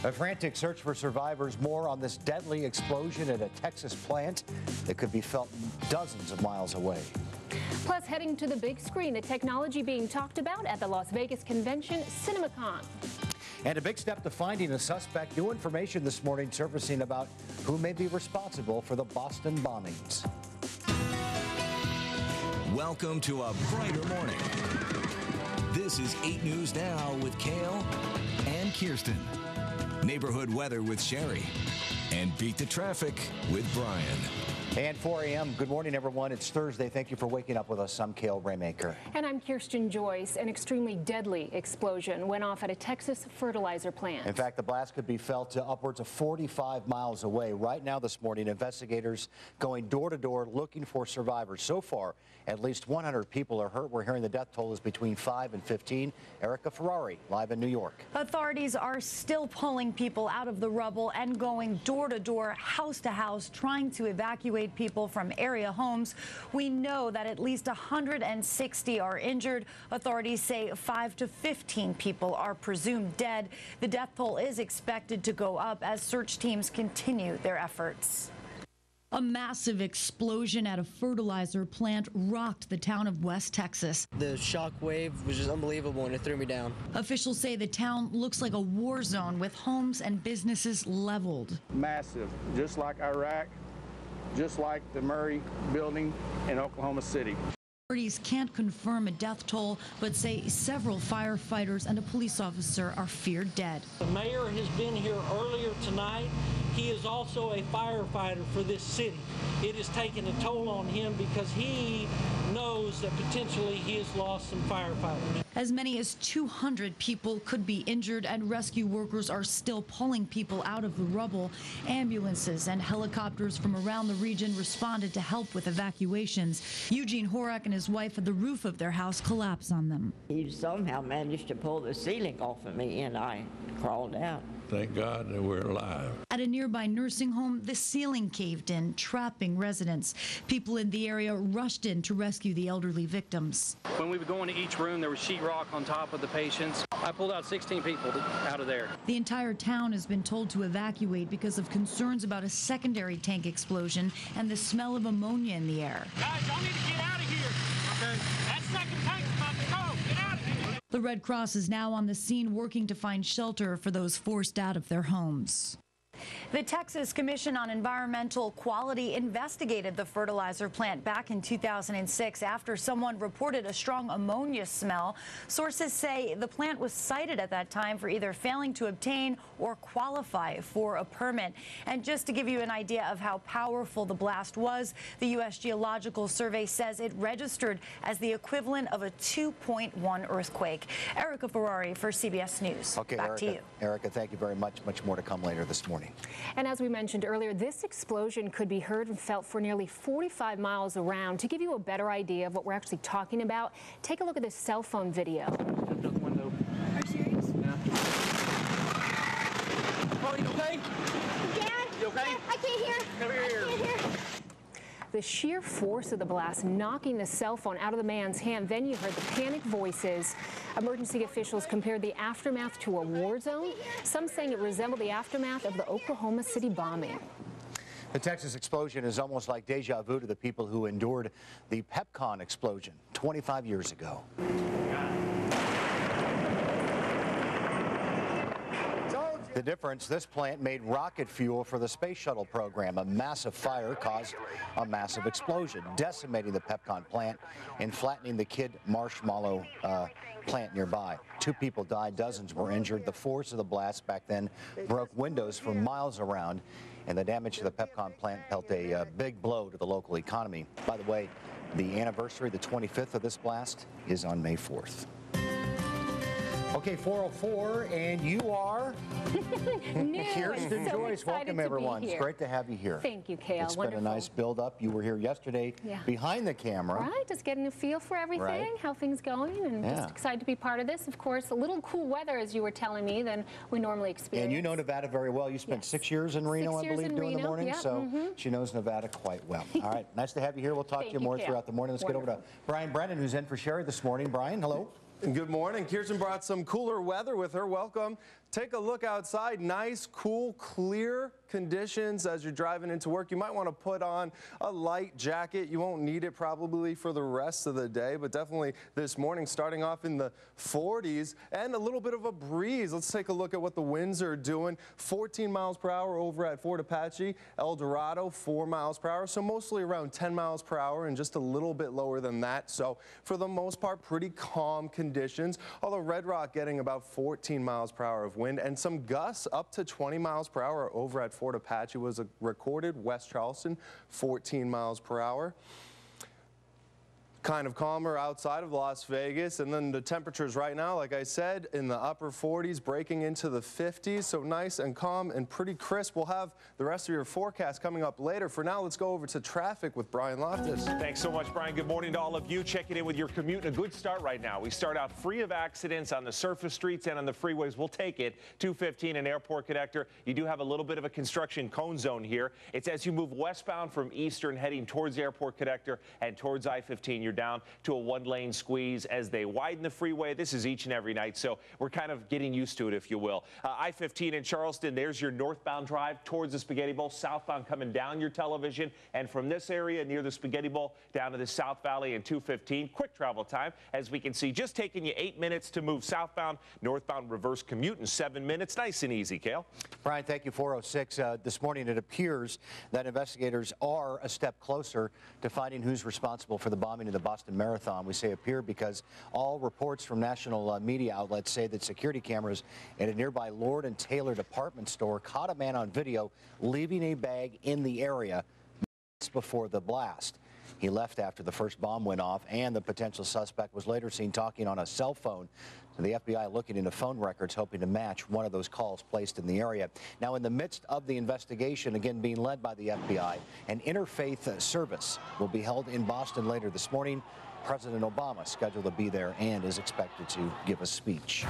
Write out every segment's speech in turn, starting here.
A frantic search for survivors. More on this deadly explosion at a Texas plant that could be felt dozens of miles away. Plus, heading to the big screen, the technology being talked about at the Las Vegas convention, CinemaCon. And a big step to finding a suspect. New information this morning surfacing about who may be responsible for the Boston bombings. Welcome to a brighter morning. This is 8 News Now with Cale and Kirsten. Neighborhood weather with Sherry. And beat the traffic with Brian. And 4 a.m. Good morning, everyone. It's Thursday. Thank you for waking up with us. I'm Cale Ramaker. And I'm Kirsten Joyce. An extremely deadly explosion went off at a Texas fertilizer plant. In fact, the blast could be felt to upwards of 45 miles away. Right now this morning, investigators going door to door looking for survivors. So far, at least 100 people are hurt. We're hearing the death toll is between 5 and 15. Erica Ferrari, live in New York. Authorities are still pulling people out of the rubble and going door to door, house to house, trying to evacuate people from area homes. We know that at least 160 are injured. Authorities say 5 to 15 people are presumed dead. The death toll is expected to go up as search teams continue their efforts. A massive explosion at a fertilizer plant rocked the town of West Texas. The shock wave was just unbelievable and it threw me down. Officials say the town looks like a war zone with homes and businesses leveled. Massive, just like Iraq, just like the Murray building in Oklahoma City. Authorities can't confirm a death toll, but say several firefighters and a police officer are feared dead. The mayor has been here earlier tonight. He is also a firefighter for this city. It has taken a toll on him because he knows that potentially he has lost some firefighters. As many as 200 people could be injured, and rescue workers are still pulling people out of the rubble. Ambulances and helicopters from around the region responded to help with evacuations. Eugene Horak and his wife had the roof of their house collapse on them. He somehow managed to pull the ceiling off of me, and I crawled out. Thank God that we're alive. At a nearby nursing home, the ceiling caved in, trapping residents. People in the area rushed in to rescue the elderly victims. When we would go into each room, there was sheetrock on top of the patients. I pulled out 16 people out of there. The entire town has been told to evacuate because of concerns about a secondary tank explosion and the smell of ammonia in the air. Guys, y'all need to get out of here. Okay. That second tank's about to go. Get out of here. The Red Cross is now on the scene working to find shelter for those forced out of their homes. The Texas Commission on Environmental Quality investigated the fertilizer plant back in 2006 after someone reported a strong ammonia smell. Sources say the plant was cited at that time for either failing to obtain or qualify for a permit. And just to give you an idea of how powerful the blast was, the U.S. Geological Survey says it registered as the equivalent of a 2.1 earthquake. Erica Ferrari for CBS News. Okay, back to you. Erica, thank you very much. Much more to come later this morning. And as we mentioned earlier, this explosion could be heard and felt for nearly 45 miles around. To give you a better idea of what we're actually talking about, take a look at this cell phone video. Are you serious? Yeah. Oh, you okay? Dad? You okay? I can't hear. Come here. I can't hear. The sheer force of the blast knocking the cell phone out of the man's hand. Then you heard the panicked voices. Emergency officials compared the aftermath to a war zone, some saying it resembled the aftermath of the Oklahoma City bombing. The Texas explosion is almost like deja vu to the people who endured the Pepcon explosion 25 years ago. The difference, this plant made rocket fuel for the space shuttle program. A massive fire caused a massive explosion, decimating the Pepcon plant and flattening the Kid Marshmallow plant nearby. 2 people died, dozens were injured. The force of the blast back then broke windows for miles around, and the damage to the Pepcon plant dealt a big blow to the local economy. By the way, the anniversary, the 25th of this blast, is on May 4th. Okay, 4:04, and you are Kirsten Joyce. Welcome, everyone. It's great to have you here. Thank you, Cale. It's been a nice build-up. You were here yesterday behind the camera. Right, just getting a feel for everything, how things going, and just excited to be part of this. Of course, a little cool weather, as you were telling me, than we normally experience. And you know Nevada very well. You spent 6 years in Reno, I believe, doing the morning, so she knows Nevada quite well. All right, nice to have you here. We'll talk to you more throughout the morning. Let's get over to Brian Brennan, who's in for Sherry this morning. Brian, hello. Good morning. Kirsten brought some cooler weather with her. Welcome. Take a look outside. Nice, cool, clear conditions as you're driving into work. You might want to put on a light jacket. You won't need it probably for the rest of the day, but definitely this morning starting off in the 40s and a little bit of a breeze. Let's take a look at what the winds are doing. 14 miles per hour over at Fort Apache. El Dorado, 4 miles per hour, so mostly around 10 miles per hour and just a little bit lower than that. So for the most part, pretty calm conditions, although Red Rock getting about 14 miles per hour of wind and some gusts up to 20 miles per hour over at Fort Apache was recorded. West Charleston, 14 miles per hour. Kind of calmer outside of Las Vegas, and then the temperatures right now, like I said, in the upper 40s, breaking into the 50s, so nice and calm and pretty crisp. We'll have the rest of your forecast coming up later. For now, let's go over to traffic with Brian Loftus. Thanks so much, Brian. Good morning to all of you. Checking in with your commute and a good start right now. We start out free of accidents on the surface streets and on the freeways. We'll take it. 215 and Airport Connector. You do have a little bit of a construction cone zone here. It's as you move westbound from Eastern heading towards Airport Connector and towards I-15. You're down to a one-lane squeeze as they widen the freeway. This is each and every night, so we're kind of getting used to it, if you will. I-15 in Charleston, there's your northbound drive towards the Spaghetti Bowl, southbound coming down your television, and from this area near the Spaghetti Bowl down to the South Valley and 215. Quick travel time, as we can see, just taking you 8 minutes to move southbound. Northbound reverse commute in 7 minutes. Nice and easy, Cale. Brian, thank you. 406. This morning, it appears that investigators are a step closer to finding who's responsible for the bombing of the Boston Marathon. We say appear because all reports from national media outlets say that security cameras at a nearby Lord & Taylor department store caught a man on video leaving a bag in the area minutes before the blast. He left after the first bomb went off, and the potential suspect was later seen talking on a cell phone. So the FBI looking into phone records, hoping to match one of those calls placed in the area. Now, in the midst of the investigation, again being led by the FBI, an interfaith service will be held in Boston later this morning. President Obama scheduled to be there and is expected to give a speech.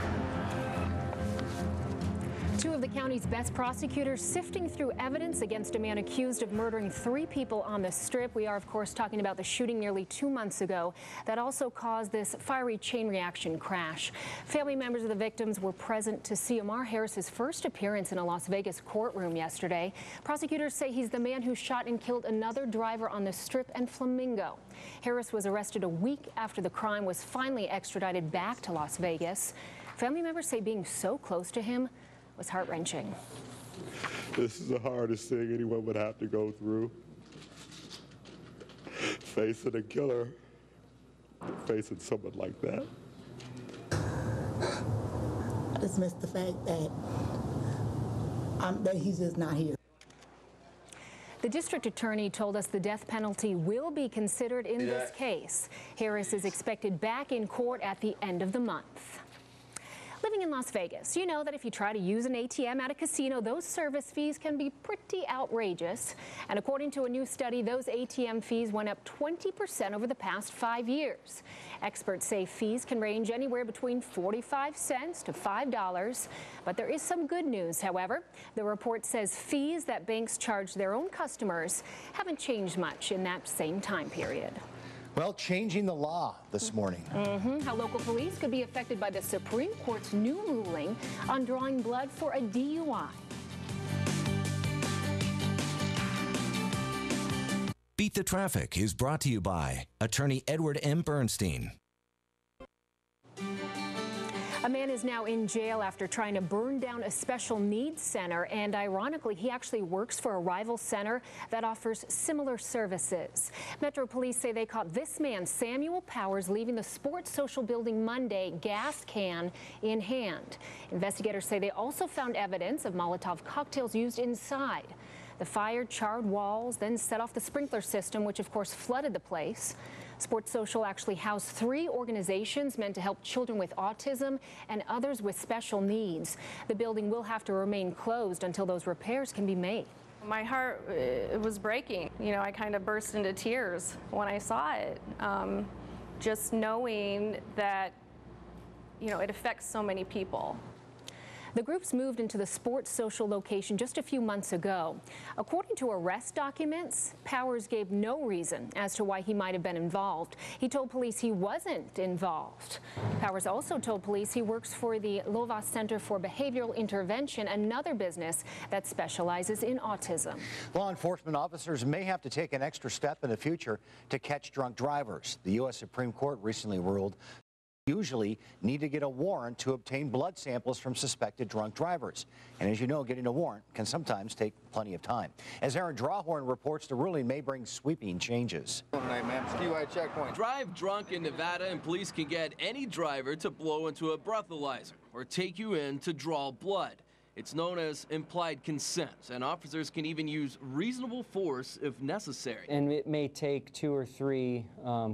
Two of the county's best prosecutors sifting through evidence against a man accused of murdering 3 people on the Strip. We are, of course, talking about the shooting nearly 2 months ago that also caused this fiery chain reaction crash. Family members of the victims were present to see Amar Harris's first appearance in a Las Vegas courtroom yesterday. Prosecutors say he's the man who shot and killed another driver on the Strip and Flamingo. Harris was arrested a week after the crime, was finally extradited back to Las Vegas. Family members say being so close to him was heart-wrenching. This is the hardest thing anyone would have to go through. Facing a killer, facing someone like that. I just miss the fact that he's just not here. The district attorney told us the death penalty will be considered in this case. Harris is expected back in court at the end of the month. Living in Las Vegas, you know that if you try to use an ATM at a casino, those service fees can be pretty outrageous. And according to a new study, those ATM fees went up 20% over the past 5 years. Experts say fees can range anywhere between 45 cents to $5. But there is some good news, however. The report says fees that banks charge their own customers haven't changed much in that same time period. Well, changing the law this morning. How local police could be affected by the Supreme Court's new ruling on drawing blood for a DUI. Beat the Traffic is brought to you by attorney Edward M. Bernstein. A man is now in jail after trying to burn down a special needs center, and ironically, he actually works for a rival center that offers similar services. Metro Police say they caught this man, Samuel Powers, leaving the Sports Social building Monday, gas can in hand. Investigators say they also found evidence of Molotov cocktails used inside. The fire charred walls, then set off the sprinkler system, which of course flooded the place. Sports Social actually housed 3 organizations meant to help children with autism and others with special needs. The building will have to remain closed until those repairs can be made. My heart was breaking. You know, I kind of burst into tears when I saw it. Just knowing that, you know, it affects so many people. The groups moved into the sports social location just a few months ago. According to arrest documents, Powers gave no reason as to why he might have been involved. He told police he wasn't involved. Powers also told police he works for the Lovas Center for Behavioral Intervention, another business that specializes in autism. Law enforcement officers may have to take an extra step in the future to catch drunk drivers. The U.S. Supreme Court recently ruled usually need to get a warrant to obtain blood samples from suspected drunk drivers. And as you know, getting a warrant can sometimes take plenty of time. As Aaron Drawhorn reports, the ruling may bring sweeping changes. Drive drunk in Nevada and police can get any driver to blow into a breathalyzer or take you in to draw blood. It's known as implied consent, and officers can even use reasonable force if necessary. And it may take 2 or 3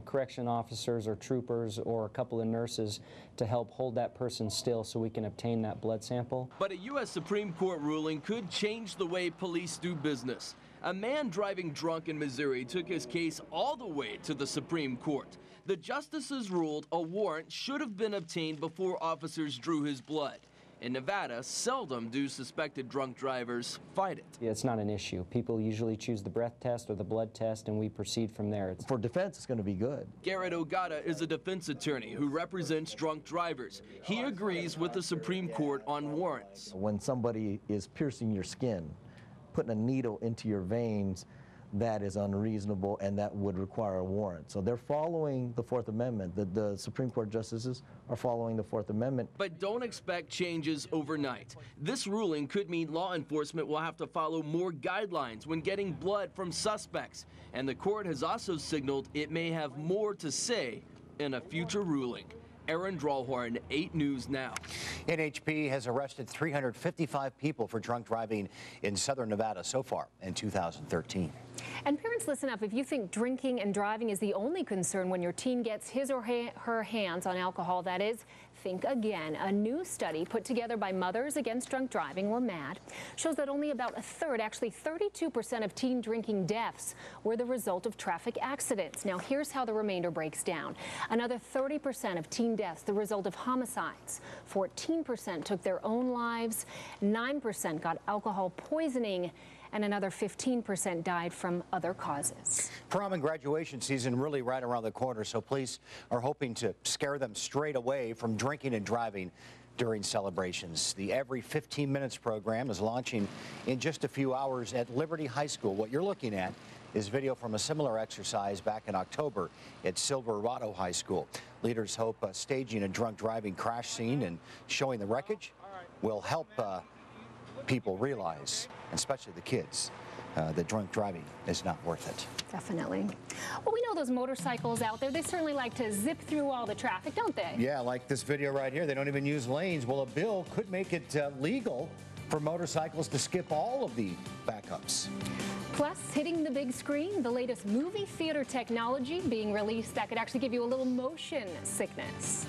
correction officers or troopers or a couple of nurses to help hold that person still so we can obtain that blood sample. But a U.S. Supreme Court ruling could change the way police do business. A man driving drunk in Missouri took his case all the way to the Supreme Court. The justices ruled a warrant should have been obtained before officers drew his blood. In Nevada, seldom do suspected drunk drivers fight it. It's not an issue. People usually choose the breath test or the blood test, and we proceed from there. For defense, it's going to be good. Garrett Ogata is a defense attorney who represents drunk drivers. He agrees with the Supreme Court on warrants. When somebody is piercing your skin, putting a needle into your veins, that is unreasonable, and that would require a warrant. So they're following the Fourth Amendment. The Supreme Court justices are following the Fourth Amendment. But don't expect changes overnight. This ruling could mean law enforcement will have to follow more guidelines when getting blood from suspects. And the court has also signaled it may have more to say in a future ruling. Aaron Drawhorn, 8 News Now. NHP has arrested 355 people for drunk driving in southern Nevada so far in 2013. And parents, listen up. If you think drinking and driving is the only concern when your teen gets his or her hands on alcohol, that is, think again. A new study put together by Mothers Against Drunk Driving, or MAD, shows that only about a third, actually 32% of teen drinking deaths were the result of traffic accidents. Now, here's how the remainder breaks down. Another 30% of teen deaths the result of homicides. 14% took their own lives. 9% got alcohol poisoning. And another 15% died from other causes. Prom and graduation season really right around the corner, so police are hoping to scare them straight away from drinking and driving during celebrations. The Every 15 Minutes program is launching in just a few hours at Liberty High School. What you're looking at is video from a similar exercise back in October at Silverado High School. Leaders hope staging a drunk driving crash scene and showing the wreckage will help people realize, especially the kids, that drunk driving is not worth it. Definitely. Well, we know those motorcycles out there, they certainly like to zip through all the traffic, don't they? Yeah, like this video right here. They don't even use lanes. Well, a bill could make it legal for motorcycles to skip all of the backups. Plus, hitting the big screen, the latest movie theater technology being released that could actually give you a little motion sickness.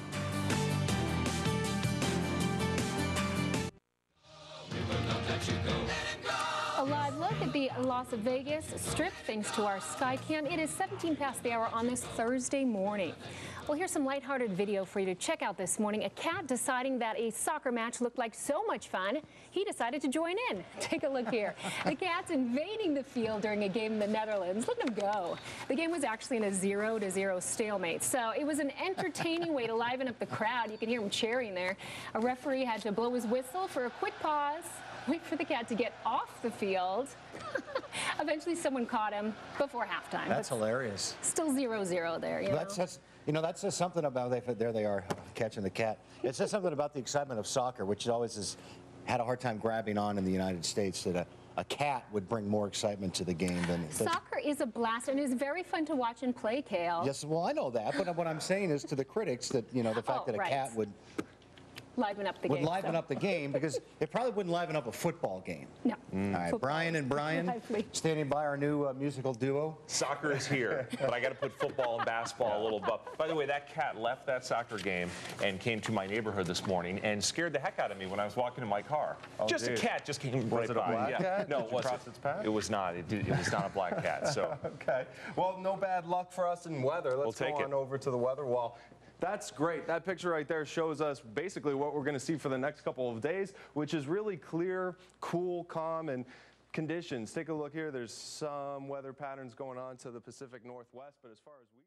A live look at the Las Vegas Strip thanks to our Skycam. It is 17 past the hour on this Thursday morning. Well, here's some lighthearted video for you to check out this morning. A cat deciding that a soccer match looked like so much fun, he decided to join in. Take a look here. The cat's invading the field during a game in the Netherlands. Look at him go. The game was actually in a 0-0 stalemate, so it was an entertaining way to liven up the crowd. You can hear him cheering there. A referee had to blow his whistle for a quick pause. Wait for the cat to get off the field. Eventually someone caught him before halftime. That's hilarious. Still 0-0 there, you know. That says something about, there they are catching the cat. It says something about the excitement of soccer, which always has had a hard time grabbing on in the United States, that a cat would bring more excitement to the game than... Soccer is a blast and is very fun to watch and play, Cale. Yes, well, I know that, but what I'm saying is to the critics that, the fact that a cat would... liven up the game. Would liven up the game, because it probably wouldn't liven up a football game. No. All right, Brian and Brian, standing by our new musical duo. Soccer is here, but I got to put football and basketball a little above. By the way, that cat left that soccer game and came to my neighborhood this morning and scared the heck out of me when I was walking in my car. Oh, just a cat just came right by. Was it a black cat? No, Did you cross its path? It was not. It was not a black cat. So. Okay. Well, no bad luck for us in weather. Let's go on over to the weather wall. That's great. That picture right there shows us basically what we're going to see for the next couple of days, which is really clear, cool, calm, and conditions. Take a look here. There's some weather patterns going on to the Pacific Northwest, but as far as we